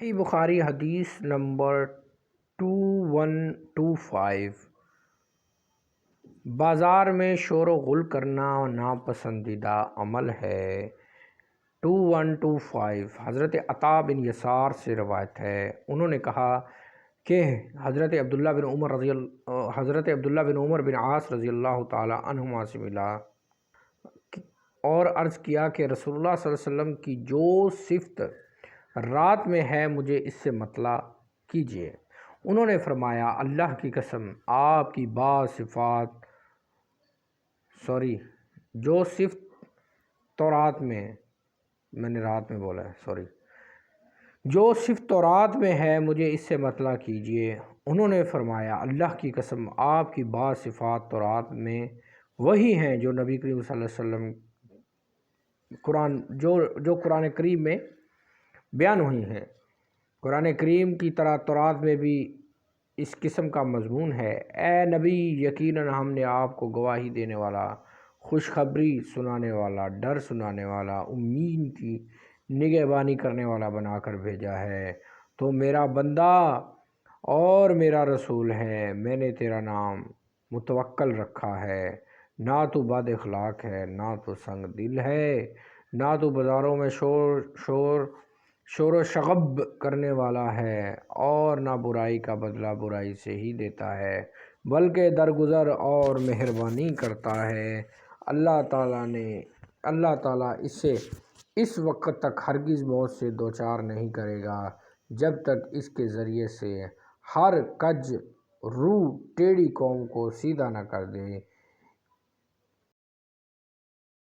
صحیح بخاری حدیث نمبر 2125۔ بازار میں شور و غل کرنا ناپسندیدہ عمل ہے۔ 2125 حضرت عطا بن یسار سے روایت ہے، انہوں نے کہا کہ حضرت عبداللہ بن عمر بن عاص رضی اللہ تعالی عنہما سے ملا اور عرض کیا کہ رسول اللہ صلی اللہ علیہ وسلم کی جو صفت رات میں ہے مجھے اس سے مطلع کیجیے۔ انہوں نے فرمایا اللہ کی قسم آپ کی جو صفت تورات میں ہے مجھے اس سے مطلع کیجیے۔ انہوں نے فرمایا اللہ کی قسم آپ کی بعض صفات تورات میں وہی ہیں جو نبی کریم صلی اللہ علیہ وسلم جو قرآن کریم میں بیان ہوئی ہیں۔ قرآن کریم کی طرح تورات میں بھی اس قسم کا مضمون ہے۔ اے نبی، یقیناً ہم نے آپ کو گواہی دینے والا، خوشخبری سنانے والا، ڈر سنانے والا، امین کی نگہبانی کرنے والا بنا کر بھیجا ہے۔ تو میرا بندہ اور میرا رسول ہے، میں نے تیرا نام متوکل رکھا ہے۔ نہ تو بد اخلاق ہے، نہ تو سنگ دل ہے، نہ تو بازاروں میں شور و شغب کرنے والا ہے اور نہ برائی کا بدلہ برائی سے ہی دیتا ہے، بلکہ درگزر اور مہربانی کرتا ہے۔ اللہ تعالیٰ اسے اس وقت تک ہرگز موت سے دوچار نہیں کرے گا جب تک اس کے ذریعے سے ہر کج رو ٹیڑھی قوم کو سیدھا نہ کر دے۔